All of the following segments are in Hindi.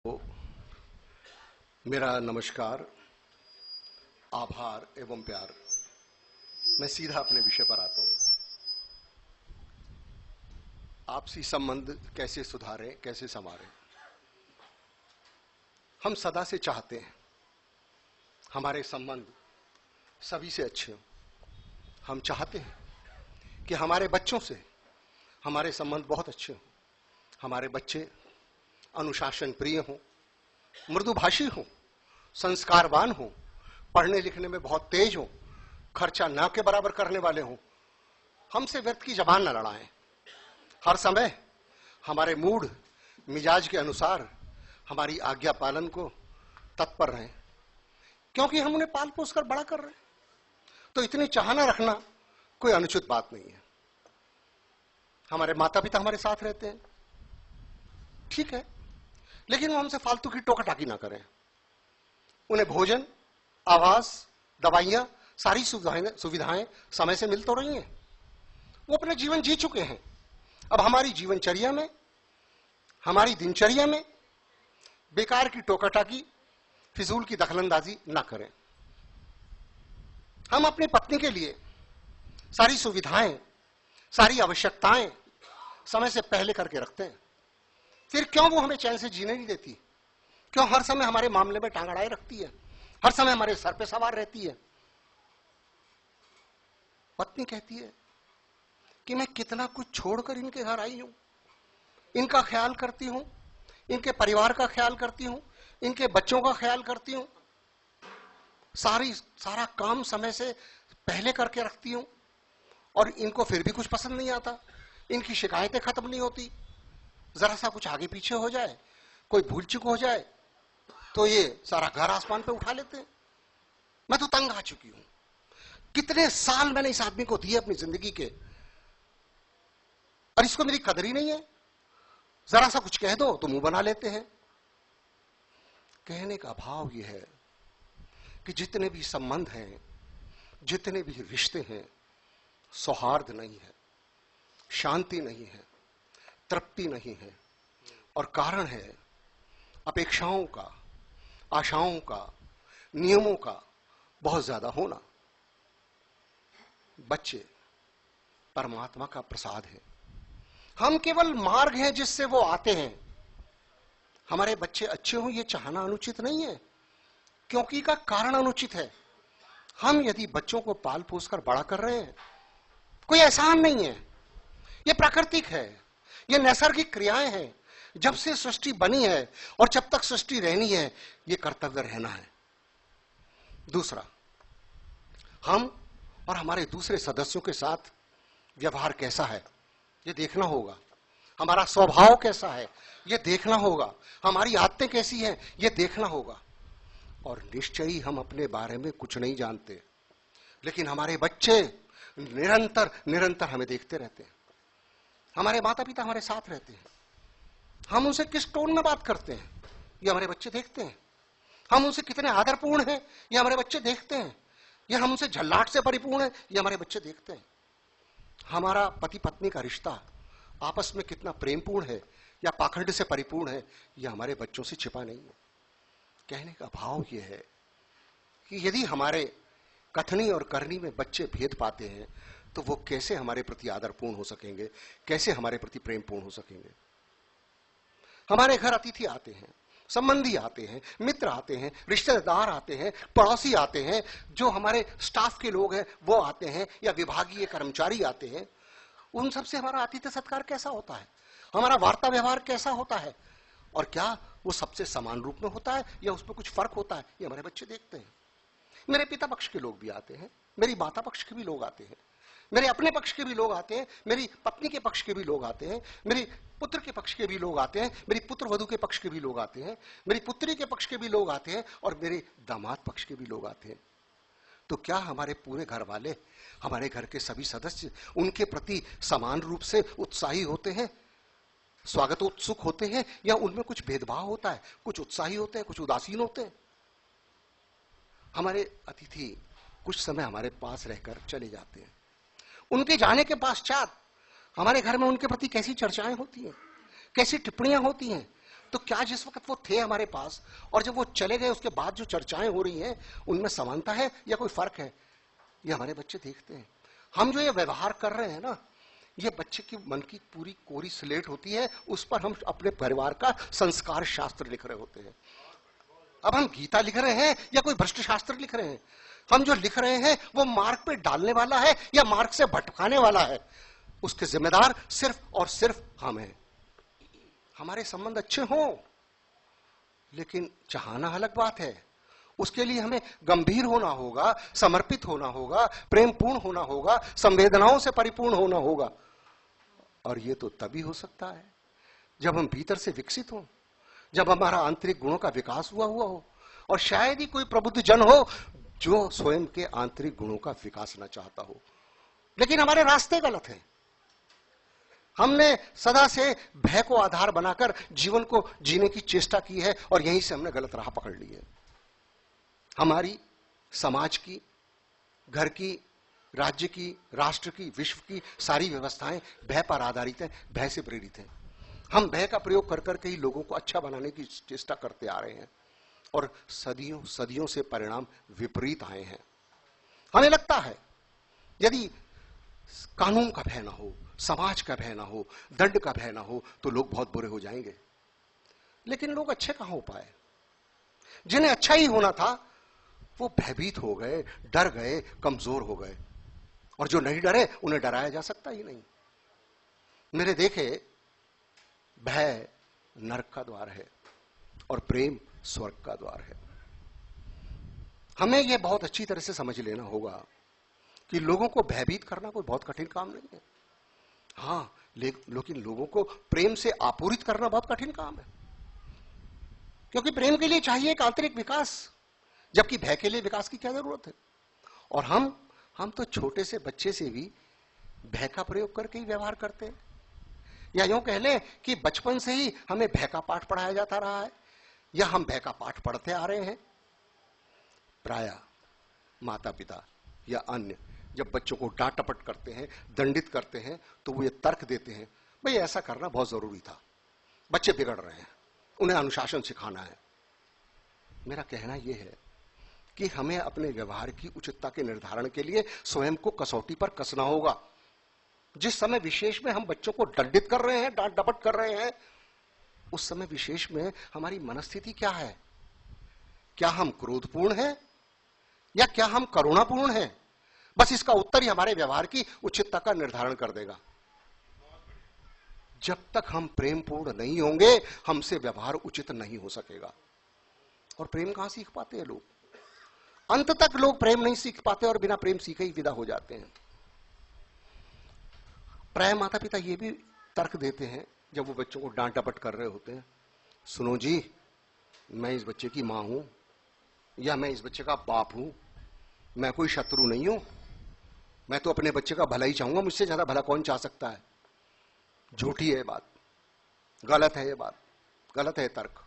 तो मेरा नमस्कार, आभार एवं प्यार। मैं सीधा अपने विषय पर आता हूं। आपसी संबंध कैसे सुधारें, कैसे संवारें। हम सदा से चाहते हैं हमारे संबंध सभी से अच्छे हों। हम चाहते हैं कि हमारे बच्चों से हमारे संबंध बहुत अच्छे हों। हमारे बच्चे अनुशासन प्रिय हों, मृदुभाषी हों, संस्कारवान हों, पढ़ने लिखने में बहुत तेज हों, खर्चा ना के बराबर करने वाले हों, हमसे व्यर्थ की जबान न लड़ाएं, हर समय हमारे मूड मिजाज के अनुसार हमारी आज्ञा पालन को तत्पर रहें, क्योंकि हम उन्हें पाल पोस कर बड़ा कर रहे हैं। तो इतनी चाहना रखना कोई अनुचित बात नहीं है। हमारे माता पिता हमारे साथ रहते हैं, ठीक है, लेकिन वो हमसे फालतू की टोका टाकी ना करें। उन्हें भोजन, आवास, दवाइयां, सारी सुविधाएं समय से मिल तो रही हैं। वो अपना जीवन जी चुके हैं। अब हमारी जीवनचर्या में, हमारी दिनचर्या में बेकार की टोका टाकी, फिजूल की दखलंदाजी ना करें। हम अपनी पत्नी के लिए सारी सुविधाएं, सारी आवश्यकताएं समय से पहले करके रखते हैं। फिर क्यों वो हमें चैन से जीने नहीं देती? क्यों हर समय हमारे मामले में टांग अड़ाए रखती है? हर समय हमारे सर पे सवार रहती है? पत्नी कहती है कि मैं कितना कुछ छोड़कर इनके घर आई हूं, इनका ख्याल करती हूं, इनके परिवार का ख्याल करती हूं, इनके बच्चों का ख्याल करती हूं, सारा काम समय से पहले करके रखती हूं, और इनको फिर भी कुछ पसंद नहीं आता। इनकी शिकायतें खत्म नहीं होती। जरा सा कुछ आगे पीछे हो जाए, कोई भूल चूक हो जाए, तो ये सारा घर आसमान पे उठा लेते हैं। मैं तो तंग आ चुकी हूं। कितने साल मैंने इस आदमी को दिए अपनी जिंदगी के, और इसको मेरी कदर ही नहीं है। जरा सा कुछ कह दो तो मुंह बना लेते हैं। कहने का भाव यह है कि जितने भी संबंध हैं, जितने भी रिश्ते हैं, सौहार्द नहीं है, शांति नहीं है, तृप्ति नहीं है, और कारण है अपेक्षाओं का, आशाओं का, नियमों का बहुत ज्यादा होना। बच्चे परमात्मा का प्रसाद है। हम केवल मार्ग हैं जिससे वो आते हैं। हमारे बच्चे अच्छे हों ये चाहना अनुचित नहीं है, क्योंकि का कारण अनुचित है। हम यदि बच्चों को पाल पोस कर बड़ा कर रहे हैं, कोई एहसान नहीं है, ये प्राकृतिक है, ये नैसर्गिक क्रियाएं हैं। जब से सृष्टि बनी है और जब तक सृष्टि रहनी है, ये कर्तव्य रहना है। दूसरा, हम और हमारे दूसरे सदस्यों के साथ व्यवहार कैसा है ये देखना होगा। हमारा स्वभाव कैसा है ये देखना होगा। हमारी आदतें कैसी हैं ये देखना होगा। और निश्चय ही हम अपने बारे में कुछ नहीं जानते, लेकिन हमारे बच्चे निरंतर निरंतर हमें देखते रहते हैं। हमारे माता पिता हमारे साथ रहते हैं। हम उनसे किस टोन में बात करते हैं ये हमारे बच्चे देखते हैं। हम उनसे कितने आदरपूर्ण हैं ये हमारे बच्चे देखते हैं। या हम उनसे झल्लाट से परिपूर्ण है ये हमारे बच्चे देखते हैं। हमारा पति पत्नी का रिश्ता आपस में कितना प्रेमपूर्ण है या पाखंड से परिपूर्ण है ये हमारे बच्चों से छिपा नहीं है। कहने का भाव यह है कि यदि हमारे कथनी और करनी में बच्चे भेद पाते हैं तो वो कैसे हमारे प्रति आदरपूर्ण हो सकेंगे, कैसे हमारे प्रति प्रेमपूर्ण हो सकेंगे। हमारे घर अतिथि आते हैं, संबंधी आते हैं, मित्र आते हैं, रिश्तेदार आते हैं, पड़ोसी आते हैं, जो हमारे स्टाफ के लोग हैं वो आते हैं, या विभागीय कर्मचारी आते हैं। उन सबसे हमारा आतिथ्य सत्कार कैसा होता है, हमारा वार्ता व्यवहार कैसा होता है, और क्या वो सबसे समान रूप में होता है या उसमें कुछ फर्क होता है, ये हमारे बच्चे देखते हैं। मेरे पिता पक्ष के लोग भी आते हैं, मेरी माता पक्ष के भी लोग आते हैं, मेरे अपने पक्ष के भी लोग आते हैं, मेरी पत्नी के पक्ष के भी लोग आते हैं, मेरी पुत्र के पक्ष के भी लोग आते हैं, मेरी पुत्र वधू के पक्ष के भी लोग आते हैं, मेरी पुत्री के पक्ष के भी लोग आते हैं, और मेरे दामाद पक्ष के भी लोग आते हैं। तो क्या हमारे पूरे घर वाले, हमारे घर के सभी सदस्य उनके प्रति समान रूप से उत्साही होते हैं, स्वागतोत्सुक होते हैं, या उनमें कुछ भेदभाव होता है, कुछ उत्साही होते हैं, कुछ उदासीन होते हैं? हमारे अतिथि कुछ समय हमारे पास रहकर चले जाते हैं। उनके जाने के पश्चात हमारे घर में उनके प्रति कैसी चर्चाएं होती हैं, कैसी टिप्पणियां होती हैं, तो क्या जिस वक्त वो थे हमारे पास और जब वो चले गए उसके बाद जो चर्चाएं हो रही हैं उनमें समानता है या कोई फर्क है? ये हमारे बच्चे देखते हैं। हम जो ये व्यवहार कर रहे हैं ना, ये बच्चे की मन की पूरी कोरी स्लेट होती है, उस पर हम अपने परिवार का संस्कार शास्त्र लिख रहे होते हैं। अब हम गीता लिख रहे हैं या कोई भ्रष्ट शास्त्र लिख रहे हैं? हम जो लिख रहे हैं वो मार्ग पे डालने वाला है या मार्ग से भटकाने वाला है? उसके जिम्मेदार सिर्फ और सिर्फ हम हैं। हमारे संबंध अच्छे हों, लेकिन चाहना अलग बात है। उसके लिए हमें गंभीर होना होगा, समर्पित होना होगा, प्रेमपूर्ण होना होगा, संवेदनाओं से परिपूर्ण होना होगा। और ये तो तभी हो सकता है जब हम भीतर से विकसित हों, जब हमारा आंतरिक गुणों का विकास हुआ हो। और शायद ही कोई प्रबुद्ध जन हो जो स्वयं के आंतरिक गुणों का विकास न चाहता हो। लेकिन हमारे रास्ते गलत हैं। हमने सदा से भय को आधार बनाकर जीवन को जीने की चेष्टा की है और यहीं से हमने गलत राह पकड़ ली है। हमारी समाज की, घर की, राज्य की, राष्ट्र की, विश्व की सारी व्यवस्थाएं भय पर आधारित हैं, भय से प्रेरित हैं। हम भय का प्रयोग कर करके ही लोगों को अच्छा बनाने की चेष्टा करते आ रहे हैं और सदियों सदियों से परिणाम विपरीत आए हैं। हमें लगता है यदि कानून का भय ना हो, समाज का भय ना हो, दंड का भय ना हो तो लोग बहुत बुरे हो जाएंगे। लेकिन लोग अच्छे कहां हो पाए? जिन्हें अच्छा ही होना था वो भयभीत हो गए, डर गए, कमजोर हो गए। और जो नहीं डरे उन्हें डराया जा सकता ही नहीं। मेरे देखे भय नरक का द्वार है और प्रेम स्वर्ग का द्वार है। हमें यह बहुत अच्छी तरह से समझ लेना होगा कि लोगों को भयभीत करना कोई बहुत कठिन काम नहीं है। हां, लेकिन लोगों को प्रेम से आपूरित करना बहुत कठिन काम है, क्योंकि प्रेम के लिए चाहिए एक आंतरिक विकास, जबकि भय के लिए विकास की क्या जरूरत है? और हम तो छोटे से बच्चे से भी भय का प्रयोग करके ही व्यवहार करते हैं। या यूं कह लें कि बचपन से ही हमें भय का पाठ पढ़ाया जाता रहा है या हम भय का पाठ पढ़ते आ रहे हैं। प्रायः माता पिता या अन्य जब बच्चों को डांट टपट करते हैं, दंडित करते हैं, तो वो ये तर्क देते हैं, भाई ऐसा करना बहुत जरूरी था, बच्चे बिगड़ रहे हैं, उन्हें अनुशासन सिखाना है। मेरा कहना यह है कि हमें अपने व्यवहार की उचितता के निर्धारण के लिए स्वयं को कसौटी पर कसना होगा। जिस समय विशेष में हम बच्चों को दंडित कर रहे हैं, डांट डपट कर रहे हैं, उस समय विशेष में हमारी मनस्थिति क्या है? क्या हम क्रोधपूर्ण हैं या क्या हम करुणापूर्ण हैं? बस इसका उत्तर ही हमारे व्यवहार की उचितता का निर्धारण कर देगा। जब तक हम प्रेमपूर्ण नहीं होंगे, हमसे व्यवहार उचित नहीं हो सकेगा। और प्रेम कहां सीख पाते हैं लोग? अंत तक लोग प्रेम नहीं सीख पाते और बिना प्रेम सीखे ही विदा हो जाते हैं। प्राय माता पिता ये भी तर्क देते हैं जब वो बच्चों को डांट डपट कर रहे होते हैं, सुनो जी, मैं इस बच्चे की मां हूं या मैं इस बच्चे का बाप हूं, मैं कोई शत्रु नहीं हूं, मैं तो अपने बच्चे का भला ही चाहूंगा, मुझसे ज्यादा भला कौन चाह सकता है। झूठी है ये बात, गलत है ये बात, गलत है तर्क।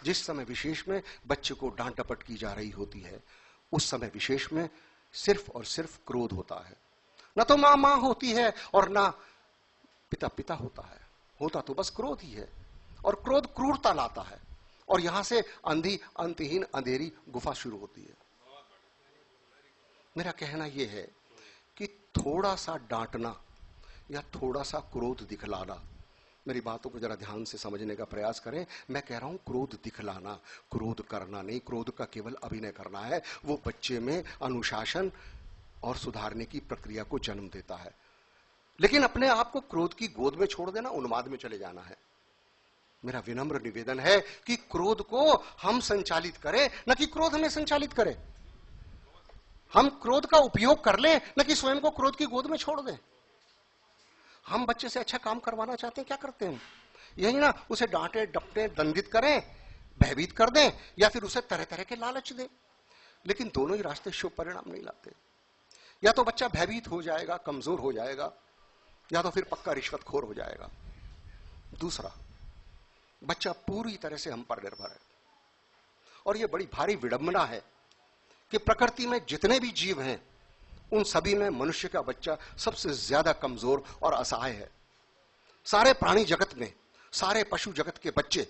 जिस समय विशेष में बच्चे को डांट डपट की जा रही होती है, उस समय विशेष में सिर्फ और सिर्फ क्रोध होता है। न तो मां मां होती है और ना पिता पिता होता है, होता तो बस क्रोध ही है। और क्रोध क्रूरता लाता है और यहां से अंधी अंतहीन अंधेरी गुफा शुरू होती है। मेरा कहना यह है कि थोड़ा सा डांटना या थोड़ा सा क्रोध दिखलाना, मेरी बातों को जरा ध्यान से समझने का प्रयास करें। मैं कह रहा हूं क्रोध दिखलाना, क्रोध करना नहीं। क्रोध का केवल अभिनय करना है। वो बच्चे में अनुशासन और सुधारने की प्रक्रिया को जन्म देता है। लेकिन अपने आप को क्रोध की गोद में छोड़ देना, उन्माद में चले जाना है। मेरा विनम्र निवेदन है कि क्रोध को हम संचालित करें, न कि क्रोध हमें संचालित करे। हम क्रोध का उपयोग कर लें, न कि स्वयं को क्रोध की गोद में छोड़ दें। हम बच्चे से अच्छा काम करवाना चाहते हैं, क्या करते हैं? यही ना, उसे डांटे डपटे दंडित करें, भयभीत कर दें या फिर उसे तरह तरह के लालच दें। लेकिन दोनों ही रास्ते शुभ परिणाम नहीं लाते। या तो बच्चा भयभीत हो जाएगा, कमजोर हो जाएगा, या तो फिर पक्का रिश्वतखोर हो जाएगा। दूसरा, बच्चा पूरी तरह से हम पर निर्भर है। और यह बड़ी भारी विडंबना है कि प्रकृति में जितने भी जीव हैं, उन सभी में मनुष्य का बच्चा सबसे ज्यादा कमजोर और असहाय है। सारे प्राणी जगत में, सारे पशु जगत के बच्चे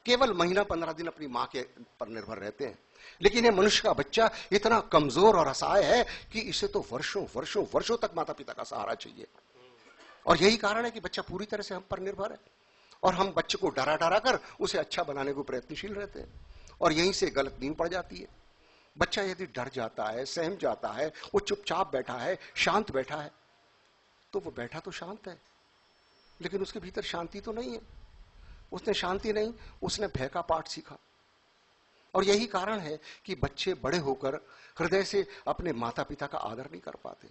केवल महीना 15 दिन अपनी मां के पर निर्भर रहते हैं। लेकिन ये मनुष्य का बच्चा इतना कमजोर और असहाय है कि इसे तो वर्षों वर्षों वर्षों तक माता पिता का सहारा चाहिए। और यही कारण है कि बच्चा पूरी तरह से हम पर निर्भर है और हम बच्चे को डरा डरा कर उसे अच्छा बनाने को प्रयत्नशील रहते हैं और यहीं से गलत नींव पड़ जाती है। बच्चा यदि डर जाता है, सहम जाता है, वो चुपचाप बैठा है, शांत बैठा है, तो वो बैठा तो शांत है लेकिन उसके भीतर शांति तो नहीं है। उसने शांति नहीं, उसने भय का पाठ सीखा। और यही कारण है कि बच्चे बड़े होकर हृदय से अपने माता पिता का आदर नहीं कर पाते।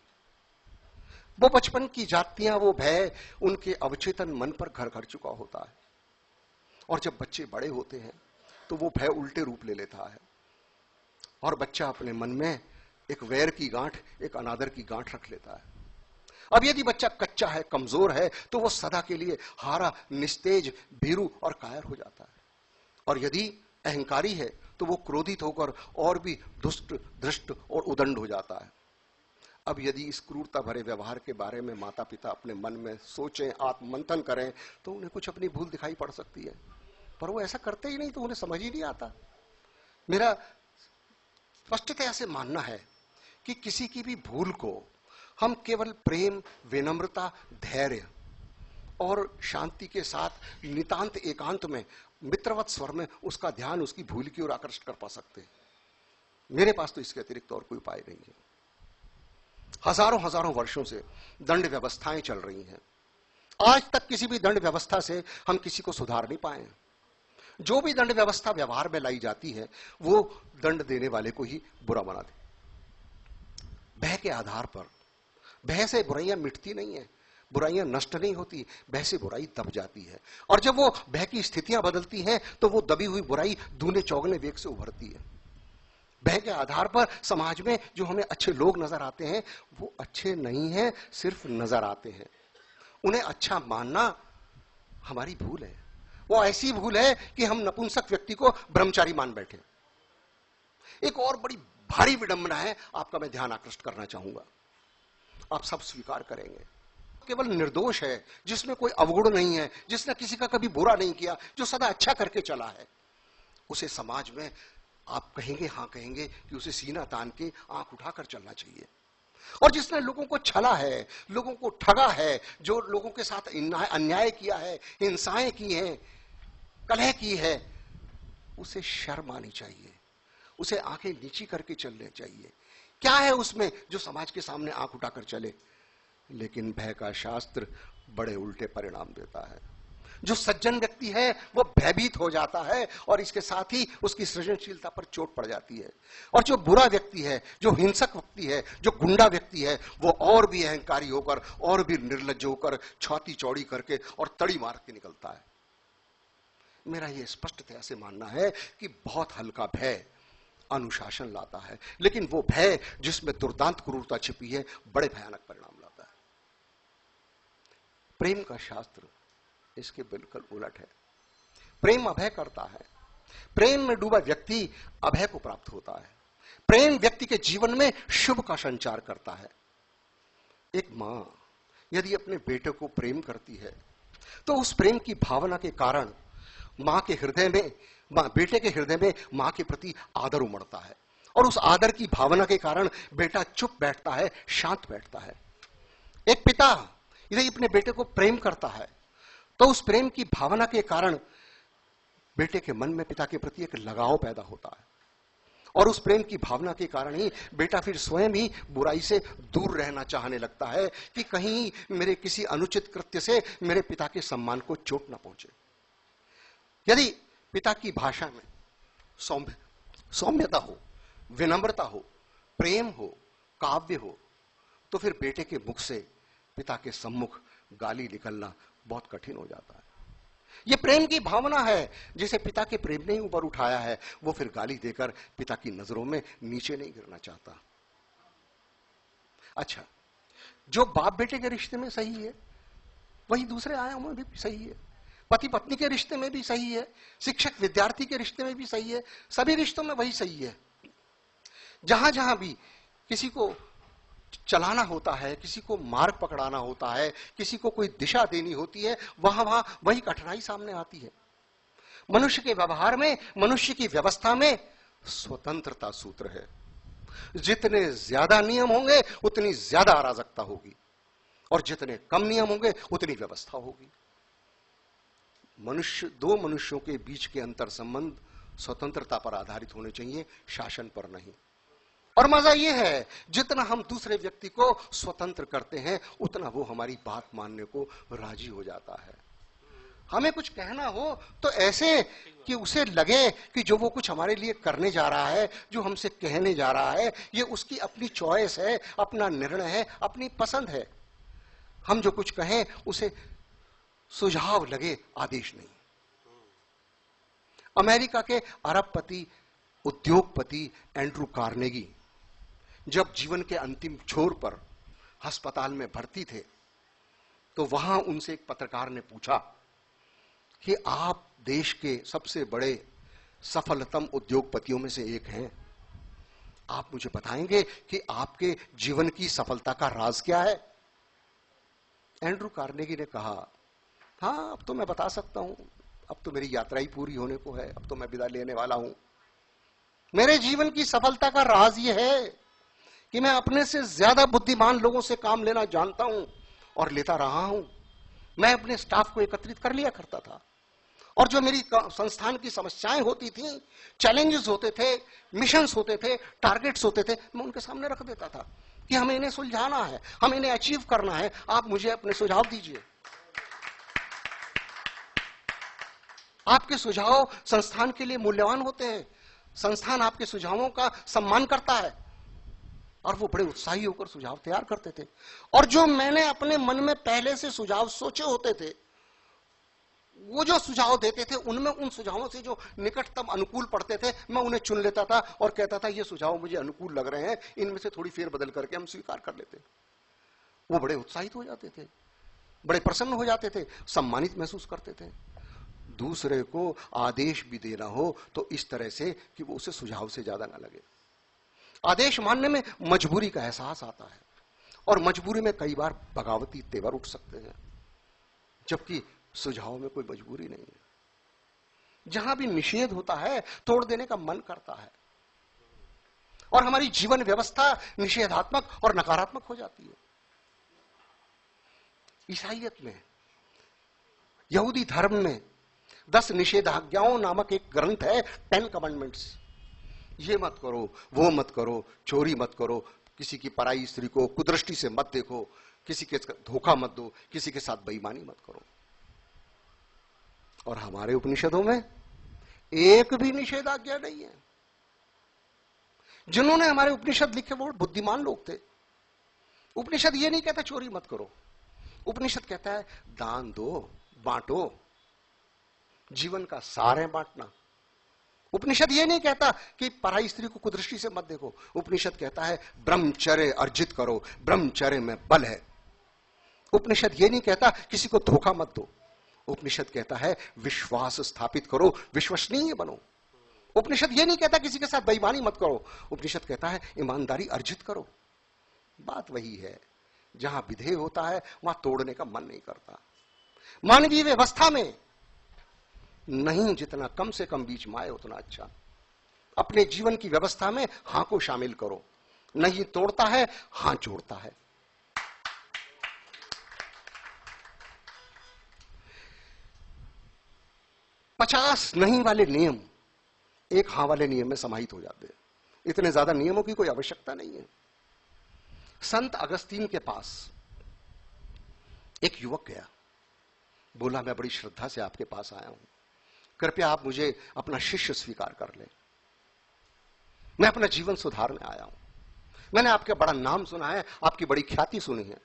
वो बचपन की जातियां, वो भय उनके अवचेतन मन पर घर कर चुका होता है और जब बच्चे बड़े होते हैं तो वो भय उल्टे रूप ले लेता है और बच्चा अपने मन में एक वैर की गांठ, एक अनादर की गांठ रख लेता है। अब यदि बच्चा कच्चा है, कमजोर है, तो वो सदा के लिए हारा, निस्तेज, भीरू और कायर हो जाता है। और यदि अहंकारी है तो वो क्रोधित होकर और भी दुष्ट, धृष्ट और उदंड हो जाता है। अब यदि इस क्रूरता भरे व्यवहार के बारे में माता पिता अपने मन में सोचें, आत्ममंथन करें, तो उन्हें कुछ अपनी भूल दिखाई पड़ सकती है, पर वो ऐसा करते ही नहीं तो उन्हें समझ ही नहीं आता। मेरा स्पष्टतया से मानना है कि किसी की भी भूल को हम केवल प्रेम, विनम्रता, धैर्य और शांति के साथ नितांत एकांत में, मित्रवत स्वर में उसका ध्यान उसकी भूल की ओर आकर्षित कर पा सकते हैं। मेरे पास तो इसके अतिरिक्त और कोई उपाय नहीं है। हजारों हजारों वर्षों से दंड व्यवस्थाएं चल रही हैं। आज तक किसी भी दंड व्यवस्था से हम किसी को सुधार नहीं पाए हैं। जो भी दंड व्यवस्था व्यवहार में लाई जाती है वो दंड देने वाले को ही बुरा बना दे। भय के आधार पर, भय से बुराइयां मिटती नहीं है, बुराइयां नष्ट नहीं होती, भय से बुराई दब जाती है और जब वो भय की स्थितियां बदलती हैं तो वो दबी हुई बुराई दूने चौगने वेग से उभरती है। भय के आधार पर समाज में जो हमें अच्छे लोग नजर आते हैं वो अच्छे नहीं हैं, सिर्फ नजर आते हैं। उन्हें अच्छा मानना हमारी भूल है। वो ऐसी भूल है कि हम नपुंसक व्यक्ति को ब्रह्मचारी मान बैठे। एक और बड़ी भारी विडंबना है, आपका मैं ध्यान आकृष्ट करना चाहूंगा, आप सब स्वीकार करेंगे। केवल निर्दोष है, जिसमें कोई अवगुण नहीं है, जिसने किसी का कभी बुरा नहीं किया, जो सदा अच्छा करके चला है, उसे समाज में आप कहेंगे, हां कहेंगे कि उसे सीना तान के आंख उठाकर चलना चाहिए। और जिसने लोगों को छला है, लोगों को ठगा है, जो लोगों के साथ अन्याय किया है, हिंसाएं की हैं, कलह की है, उसे शर्म आनी चाहिए, उसे आंखें नीची करके चलने चाहिए। क्या है उसमें जो समाज के सामने आंख उठाकर चले? लेकिन भय का शास्त्र बड़े उल्टे परिणाम देता है। जो सज्जन व्यक्ति है वो भयभीत हो जाता है और इसके साथ ही उसकी सृजनशीलता पर चोट पड़ जाती है। और जो बुरा व्यक्ति है, जो हिंसक व्यक्ति है, जो गुंडा व्यक्ति है, वो और भी अहंकारी होकर, और भी निर्लज्ज होकर, छाती चौड़ी करके और तड़ी मार के निकलता है। मेरा ये स्पष्टतया से मानना है कि बहुत हल्का भय अनुशासन लाता है, लेकिन वो भय जिसमें दुर्दांत क्रूरता छिपी है बड़े भयानक परिणाम लाता है। प्रेम का शास्त्र इसके बिल्कुल उलट है। प्रेम अभय करता है। प्रेम में डूबा व्यक्ति अभय को प्राप्त होता है। प्रेम व्यक्ति के जीवन में शुभ का संचार करता है। एक मां यदि अपने बेटे को प्रेम करती है तो उस प्रेम की भावना के कारण मां के हृदय में, बेटे के हृदय में मां के प्रति आदर उमड़ता है और उस आदर की भावना के कारण बेटा चुप बैठता है, शांत बैठता है। एक पिता यदि अपने बेटे को प्रेम करता है तो उस प्रेम की भावना के कारण बेटे के मन में पिता के प्रति एक लगाव पैदा होता है और उस प्रेम की भावना के कारण ही बेटा फिर स्वयं ही बुराई से दूर रहना चाहने लगता है कि कहीं मेरे किसी अनुचित कृत्य से मेरे पिता के सम्मान को चोट न पहुंचे। यदि पिता की भाषा में सौम्यता हो, विनम्रता हो, प्रेम हो, काव्य हो, तो फिर बेटे के मुख से पिता के सम्मुख गाली निकलना बहुत कठिन हो जाता है। यह प्रेम की भावना है जिसे पिता के प्रेम ने ही ऊपर उठाया है। वो फिर गाली देकर पिता की नजरों में नीचे नहीं गिरना चाहता। अच्छा, जो बाप बेटे के रिश्ते में सही है वही दूसरे आयामों में भी सही है। पति पत्नी के रिश्ते में भी सही है, शिक्षक विद्यार्थी के रिश्ते में भी सही है, सभी रिश्तों में वही सही है। जहां जहां भी किसी को चलाना होता है, किसी को मार्ग पकड़ाना होता है, किसी को कोई दिशा देनी होती है, वहां वहां वही कठिनाई सामने आती है। मनुष्य के व्यवहार में, मनुष्य की व्यवस्था में स्वतंत्रता सूत्र है। जितने ज्यादा नियम होंगे उतनी ज्यादा अराजकता होगी, और जितने कम नियम होंगे उतनी व्यवस्था होगी। दो मनुष्यों के बीच के अंतर संबंध स्वतंत्रता पर आधारित होने चाहिए, शासन पर नहीं। और मजा यह है, जितना हम दूसरे व्यक्ति को स्वतंत्र करते हैं उतना वो हमारी बात मानने को राजी हो जाता है। हमें कुछ कहना हो तो ऐसे कि उसे लगे कि जो वो कुछ हमारे लिए करने जा रहा है, जो हमसे कहने जा रहा है, ये उसकी अपनी चॉइस है, अपना निर्णय है, अपनी पसंद है। हम जो कुछ कहें उसे सुझाव लगे, आदेश नहीं। अमेरिका के अरबपति उद्योगपति एंड्रू कार्नेगी जब जीवन के अंतिम छोर पर अस्पताल में भर्ती थे, तो वहां उनसे एक पत्रकार ने पूछा कि आप देश के सबसे बड़े सफलतम उद्योगपतियों में से एक हैं, आप मुझे बताएंगे कि आपके जीवन की सफलता का राज क्या है? एंड्रू कार्नेगी ने कहा, हाँ, अब तो मैं बता सकता हूं, अब तो मेरी यात्रा ही पूरी होने को है, अब तो मैं विदा लेने वाला हूं। मेरे जीवन की सफलता का राज यह है कि मैं अपने से ज्यादा बुद्धिमान लोगों से काम लेना जानता हूं और लेता रहा हूं। मैं अपने स्टाफ को एकत्रित कर लिया करता था, और जो मेरी संस्थान की समस्याएं होती थी, चैलेंजेस होते थे, मिशंस होते थे, टारगेट्स होते थे, मैं उनके सामने रख देता था कि हमें इन्हें सुलझाना है, हमें इन्हें अचीव करना है, आप मुझे अपने सुझाव दीजिए। आपके सुझाव संस्थान के लिए मूल्यवान होते हैं, संस्थान आपके सुझावों का सम्मान करता है, और वो बड़े उत्साही होकर सुझाव तैयार करते थे। और जो मैंने अपने मन में पहले से सुझाव सोचे होते थे, वो जो सुझाव देते थे, उनमें उन सुझावों से जो निकटतम अनुकूल पड़ते थे, मैं उन्हें चुन लेता था और कहता था ये सुझाव मुझे अनुकूल लग रहे हैं, इनमें से थोड़ी फेरबदल करके हम स्वीकार कर लेते। वो बड़े उत्साहित हो जाते थे, बड़े प्रसन्न हो जाते थे, सम्मानित महसूस करते थे। दूसरे को आदेश भी देना हो तो इस तरह से कि वो उसे सुझाव से ज्यादा ना लगे। आदेश मानने में मजबूरी का एहसास आता है, और मजबूरी में कई बार बगावती तेवर उठ सकते हैं, जबकि सुझाव में कोई मजबूरी नहीं है। जहां भी निषेध होता है, तोड़ देने का मन करता है, और हमारी जीवन व्यवस्था निषेधात्मक और नकारात्मक हो जाती है। ईसाइयत में, यहूदी धर्म में 10 निषेधाज्ञाओं नामक एक ग्रंथ है, 10 कमांडमेंट्स। ये मत करो, वो मत करो, चोरी मत करो, किसी की पराई स्त्री को कुदृष्टि से मत देखो, किसी के धोखा मत दो, किसी के साथ बेईमानी मत करो। और हमारे उपनिषदों में एक भी निषेधाज्ञा नहीं है। जिन्होंने हमारे उपनिषद लिखे वो बुद्धिमान लोग थे। उपनिषद ये नहीं कहता चोरी मत करो, उपनिषद कहता है दान दो, बांटो, जीवन का सार है बांटना। उपनिषद ये नहीं कहता कि पराई स्त्री को कुदृष्टि से मत देखो, उपनिषद कहता है ब्रह्मचर्य अर्जित करो, ब्रह्मचर्य में बल है। उपनिषद ये नहीं कहता किसी को धोखा मत दो, उपनिषद कहता है विश्वास स्थापित करो, विश्वसनीय बनो। उपनिषद ये नहीं कहता किसी के साथ बेईमानी मत करो, उपनिषद कहता है ईमानदारी अर्जित करो। बात वही है, जहां विधेय होता है वहां तोड़ने का मन नहीं करता। मानवीय व्यवस्था में नहीं, जितना कम से कम बीच में आए उतना अच्छा। अपने जीवन की व्यवस्था में हां को शामिल करो, नहीं तोड़ता है, हां जोड़ता है। पचास नहीं वाले नियम एक हां वाले नियम में समाहित हो जाते हैं। इतने ज्यादा नियमों की कोई आवश्यकता नहीं है। संत अगस्तीन के पास एक युवक गया, बोला मैं बड़ी श्रद्धा से आपके पास आया हूं, कृपया आप मुझे अपना शिष्य स्वीकार कर लें। मैं अपना जीवन सुधारने आया हूं, मैंने आपका बड़ा नाम सुना है, आपकी बड़ी ख्याति सुनी है।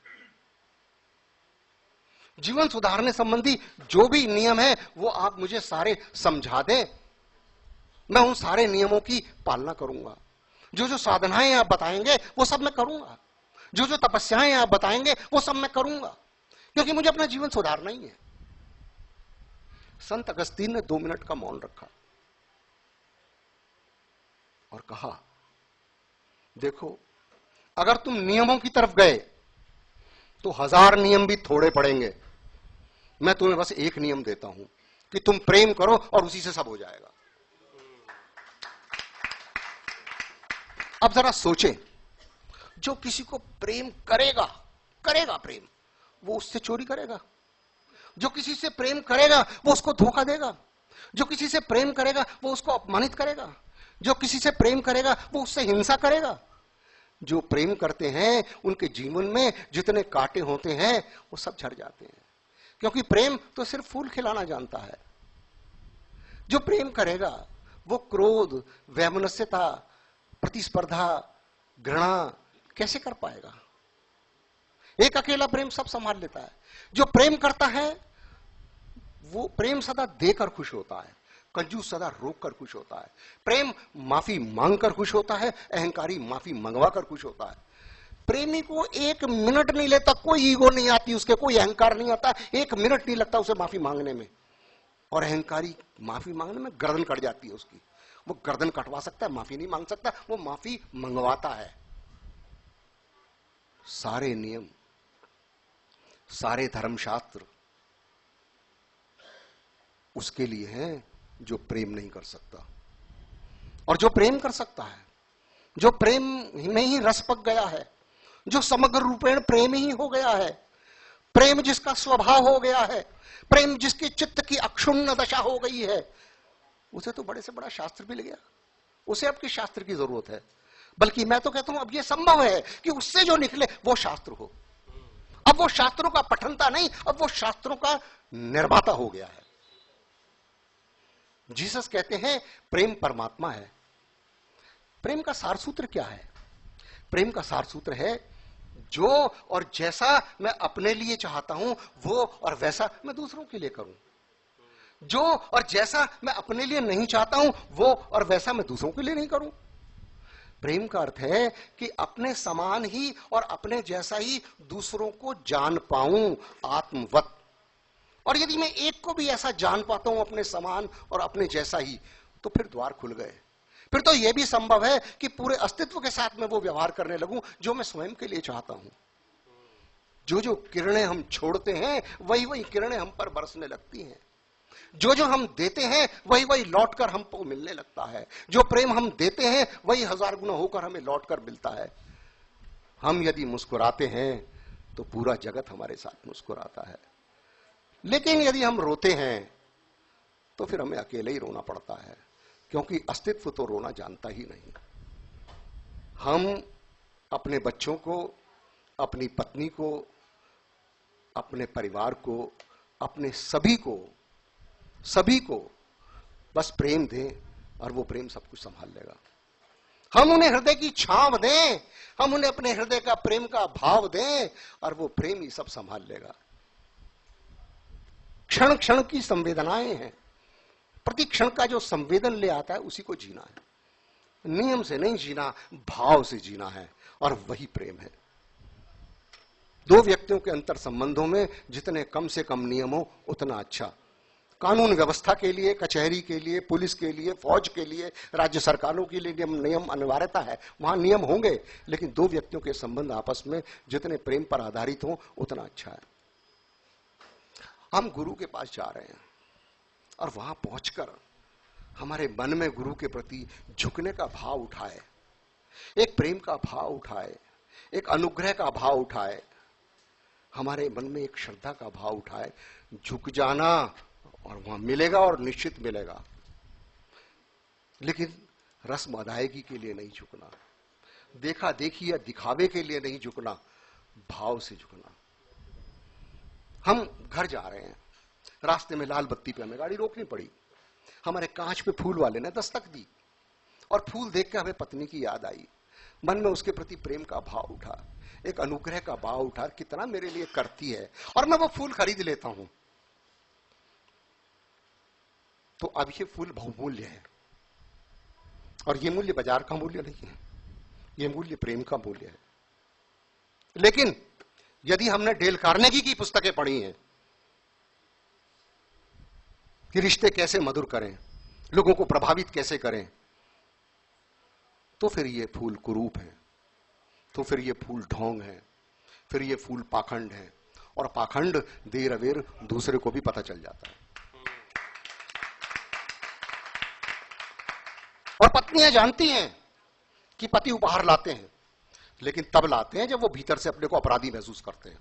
जीवन सुधारने संबंधी जो भी नियम है वो आप मुझे सारे समझा दें, मैं उन सारे नियमों की पालना करूंगा। जो जो साधनाएं आप बताएंगे वो सब मैं करूंगा, जो जो तपस्याएं आप बताएंगे वो सब मैं करूंगा, क्योंकि मुझे अपना जीवन सुधारना ही है। संत अगस्तीन ने 2 मिनट का मौन रखा और कहा, देखो अगर तुम नियमों की तरफ गए तो 1000 नियम भी थोड़े पड़ेंगे, मैं तुम्हें बस एक नियम देता हूं, कि तुम प्रेम करो और उसी से सब हो जाएगा। अब जरा सोचें, जो किसी को प्रेम करेगा, करेगा प्रेम, वो उससे चोरी करेगा। जो किसी से प्रेम करेगा वो उसको धोखा देगा। जो किसी से प्रेम करेगा वो उसको अपमानित करेगा। जो किसी से प्रेम करेगा वो उससे हिंसा करेगा। जो प्रेम करते हैं उनके जीवन में जितने कांटे होते हैं वो सब झड़ जाते हैं, क्योंकि प्रेम तो सिर्फ फूल खिलाना जानता है। जो प्रेम करेगा वो क्रोध, वैमनस्यता, प्रतिस्पर्धा, घृणा कैसे कर पाएगा? एक अकेला प्रेम सब संभाल लेता है। जो प्रेम करता है वो प्रेम सदा देकर खुश होता है, कंजूस सदा रोक कर खुश होता है। प्रेम माफी मांगकर खुश होता है, अहंकारी माफी मंगवा कर खुश होता है। प्रेमी को एक मिनट नहीं लेता, कोई ईगो नहीं आती उसके, कोई अहंकार नहीं आता, एक मिनट नहीं लगता उसे माफी मांगने में। और अहंकारी माफी मांगने में गर्दन कट जाती है उसकी। वो गर्दन कटवा सकता है, माफी नहीं मांग सकता, वो माफी मंगवाता है। सारे नियम, सारे धर्मशास्त्र उसके लिए हैं जो प्रेम नहीं कर सकता। और जो प्रेम कर सकता है, जो प्रेम में ही रस पक गया है, जो समग्र रूपेण प्रेम ही हो गया है, प्रेम जिसका स्वभाव हो गया है, प्रेम जिसकी चित्त की अक्षुण्ण दशा हो गई है, उसे तो बड़े से बड़ा शास्त्र मिल गया। उसे अब किस शास्त्र की जरूरत है? बल्कि मैं तो कहता हूं अब यह संभव है कि उससे जो निकले वो शास्त्र हो। अब वो शास्त्रों का पठनता नहीं, अब वो शास्त्रों का निर्माता हो गया है। जीसस कहते हैं प्रेम परमात्मा है। प्रेम का सार सूत्र क्या है? प्रेम का सार सूत्र है जो और जैसा मैं अपने लिए चाहता हूं वो और वैसा मैं दूसरों के लिए करूं। जो और जैसा मैं अपने लिए नहीं चाहता हूं वो और वैसा मैं दूसरों के लिए नहीं करूं। प्रेम का अर्थ है कि अपने समान ही और अपने जैसा ही दूसरों को जान पाऊं, आत्मवत। और यदि मैं एक को भी ऐसा जान पाता हूं अपने समान और अपने जैसा ही, तो फिर द्वार खुल गए। फिर तो यह भी संभव है कि पूरे अस्तित्व के साथ में वो व्यवहार करने लगूं जो मैं स्वयं के लिए चाहता हूं। जो जो किरणें हम छोड़ते हैं वही वही किरणें हम पर बरसने लगती हैं। जो जो हम देते हैं वही वही लौटकर हमको मिलने लगता है। जो प्रेम हम देते हैं वही 1000 गुना होकर हमें लौटकर मिलता है। हम यदि मुस्कुराते हैं तो पूरा जगत हमारे साथ मुस्कुराता है, लेकिन यदि हम रोते हैं तो फिर हमें अकेले ही रोना पड़ता है, क्योंकि अस्तित्व तो रोना जानता ही नहीं। हम अपने बच्चों को, अपनी पत्नी को, अपने परिवार को, अपने सभी को बस प्रेम दें और वो प्रेम सब कुछ संभाल लेगा। हम उन्हें हृदय की छांव दें, हम उन्हें अपने हृदय का प्रेम का भाव दें और वो प्रेम ही सब संभाल लेगा। क्षण क्षण की संवेदनाएं हैं, प्रति क्षण का जो संवेदन ले आता है उसी को जीना है। नियम से नहीं जीना, भाव से जीना है, और वही प्रेम है। दो व्यक्तियों के अंतर संबंधों में जितने कम से कम नियम हो उतना अच्छा। कानून व्यवस्था के लिए, कचहरी के लिए, पुलिस के लिए, फौज के लिए, राज्य सरकारों के लिए नियम अनिवार्यता है, वहां नियम होंगे, लेकिन दो व्यक्तियों के संबंध आपस में जितने प्रेम पर आधारित हो उतना अच्छा है। हम गुरु के पास जा रहे हैं और वहां पहुंचकर हमारे मन में गुरु के प्रति झुकने का भाव उठाए, एक प्रेम का भाव उठाए, एक अनुग्रह का भाव उठाए, हमारे मन में एक श्रद्धा का भाव उठाए, झुक जाना और वहां मिलेगा और निश्चित मिलेगा। लेकिन रस्म अदायगी के लिए नहीं झुकना, देखा देखी या दिखावे के लिए नहीं झुकना, भाव से झुकना। हम घर जा रहे हैं, रास्ते में लाल बत्ती पे हमें गाड़ी रोकनी पड़ी, हमारे कांच पे फूल वाले ने दस्तक दी और फूल देख के हमें पत्नी की याद आई। मन में उसके प्रति प्रेम का भाव उठा, एक अनुग्रह का भाव उठा, कितना मेरे लिए करती है, और मैं वो फूल खरीद लेता हूं। तो अब ये फूल बहुमूल्य है, और ये मूल्य बाजार का मूल्य नहीं है, ये मूल्य प्रेम का मूल्य है। लेकिन यदि हमने डेल कार्नेगी की पुस्तकें पढ़ी हैं कि रिश्ते कैसे मधुर करें, लोगों को प्रभावित कैसे करें, तो फिर ये फूल कुरूप है, तो फिर ये फूल ढोंग है, फिर ये फूल पाखंड है, और पाखंड देर अवेर दूसरे को भी पता चल जाता है। और पत्नियां जानती हैं कि पति उपहार लाते हैं, लेकिन तब लाते हैं जब वो भीतर से अपने को अपराधी महसूस करते हैं।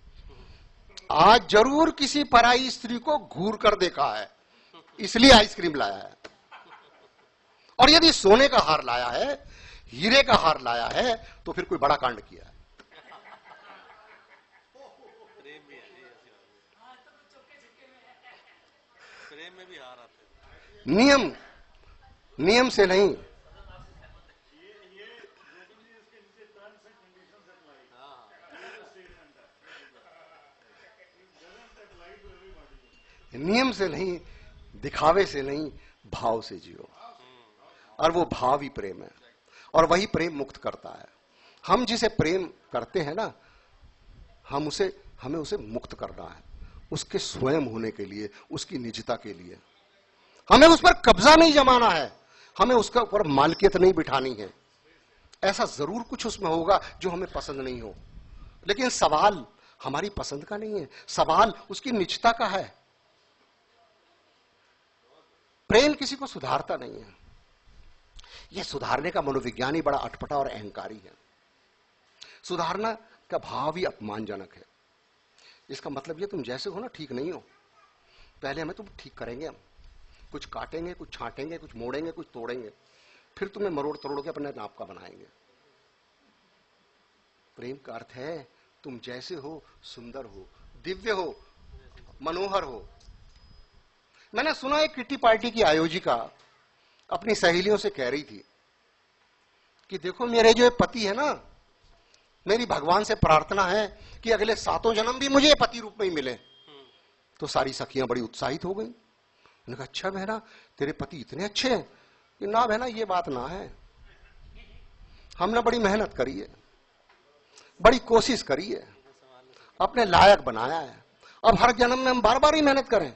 आज जरूर किसी पराई स्त्री को घूर कर देखा है, इसलिए आइसक्रीम लाया है। और यदि सोने का हार लाया है, हीरे का हार लाया है, तो फिर कोई बड़ा कांड किया है। प्रेम में भी हार आते हैं। नियम से नहीं, नियम से नहीं, दिखावे से नहीं, भाव से जियो। और वो भाव ही प्रेम है, और वही प्रेम मुक्त करता है। हम जिसे प्रेम करते हैं ना, हमें उसे मुक्त करना है, उसके स्वयं होने के लिए, उसकी निजता के लिए। हमें उस पर कब्जा नहीं जमाना है, हमें उसके ऊपर मालिकियत नहीं बिठानी है। ऐसा जरूर कुछ उसमें होगा जो हमें पसंद नहीं हो, लेकिन सवाल हमारी पसंद का नहीं है, सवाल उसकी निजता का है। प्रेम किसी को सुधारता नहीं है। यह सुधारने का मनोविज्ञान ही बड़ा अटपटा और अहंकारी है। सुधारना का भाव ही अपमानजनक है। इसका मतलब ये तुम जैसे हो ना ठीक नहीं हो, पहले हमें तुम ठीक करेंगे, हम कुछ काटेंगे, कुछ छांटेंगे, कुछ मोड़ेंगे, कुछ तोड़ेंगे, फिर तुम्हें मरोड़ तरोड़ के अपने नाप का बनाएंगे। प्रेम का अर्थ है तुम जैसे हो सुंदर हो, दिव्य हो, मनोहर हो। मैंने सुना एक किट्टी पार्टी की आयोजिका अपनी सहेलियों से कह रही थी कि देखो मेरे जो पति है ना, मेरी भगवान से प्रार्थना है कि अगले 7 जन्म भी मुझे पति रूप में ही मिले। तो सारी सखियां बड़ी उत्साहित हो गई। उन्होंने कहा अच्छा बहना, तेरे पति इतने अच्छे हैं? कि ना बहना, ये बात ना है, हमने बड़ी मेहनत करी है, बड़ी कोशिश करी है, अपने लायक बनाया है। अब हर जन्म में हम बार बार ही मेहनत करें?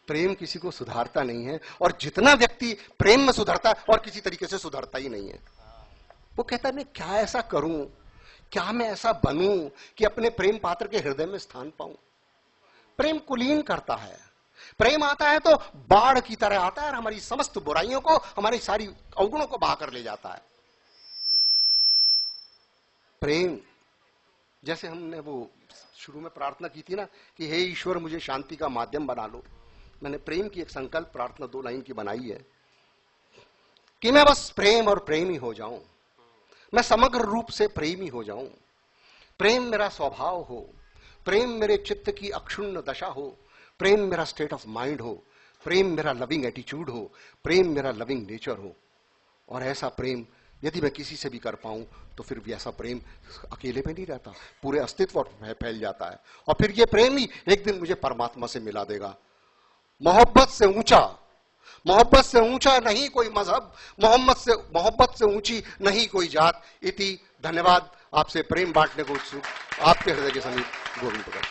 प्रेम किसी को सुधारता नहीं है, और जितना व्यक्ति प्रेम में सुधरता है और किसी तरीके से सुधरता ही नहीं है। वो कहता है मैं क्या ऐसा करूं, क्या मैं ऐसा बनूं कि अपने प्रेम पात्र के हृदय में स्थान पाऊं। प्रेम कुलीन करता है। प्रेम आता है तो बाढ़ की तरह आता है और हमारी समस्त बुराइयों को, हमारी सारी अवगुणों को बहाकर ले जाता है। प्रेम, जैसे हमने वो शुरू में प्रार्थना की थी ना कि हे ईश्वर मुझे शांति का माध्यम बना लो, मैंने प्रेम की एक संकल्प प्रार्थना 2 लाइन की बनाई है कि मैं बस प्रेम और प्रेमी हो जाऊं, मैं समग्र रूप से प्रेमी हो जाऊं। प्रेम मेरा स्वभाव हो, प्रेम मेरे चित्त की अक्षुण्ण दशा हो, प्रेम मेरा स्टेट ऑफ माइंड हो, प्रेम मेरा लविंग एटीट्यूड हो, प्रेम मेरा लविंग नेचर हो। और ऐसा प्रेम यदि मैं किसी से भी कर पाऊं तो फिर भी ऐसा प्रेम अकेले में नहीं रहता, पूरे अस्तित्व में फैल जाता है। और फिर ये प्रेम ही एक दिन मुझे परमात्मा से मिला देगा। मोहब्बत से ऊंचा नहीं कोई मजहब, मोहब्बत से ऊंची नहीं कोई जात। इति धन्यवाद। आपसे प्रेम बांटने को उत्सुक आपके हृदय के समीप गोविंद प्रकाश।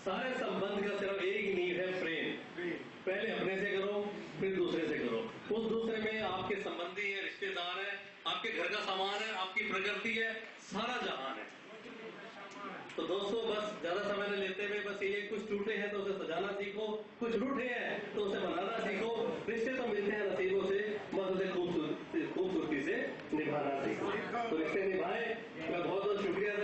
सारे संबंध का सिर्फ एक ही नींव है, प्रेम। पहले अपने से करो, फिर दूसरे से करो। उस दूसरे में आपके संबंधी है, रिश्तेदार है, आपके घर का सामान है, आपकी प्रकृति है, सारा जहान है। तो दोस्तों बस ज्यादा समय न लेते हुए बस ये कुछ टूटे हैं तो उसे सजाना सीखो, कुछ रूठे हैं तो उसे बनाना सीखो। रिश्ते तो मिलते हैं नसीबों से, बस उसे खूबसूरती से निभाना सीखो। तो रिश्ते निभाए। मैं बहुत बहुत शुक्रिया।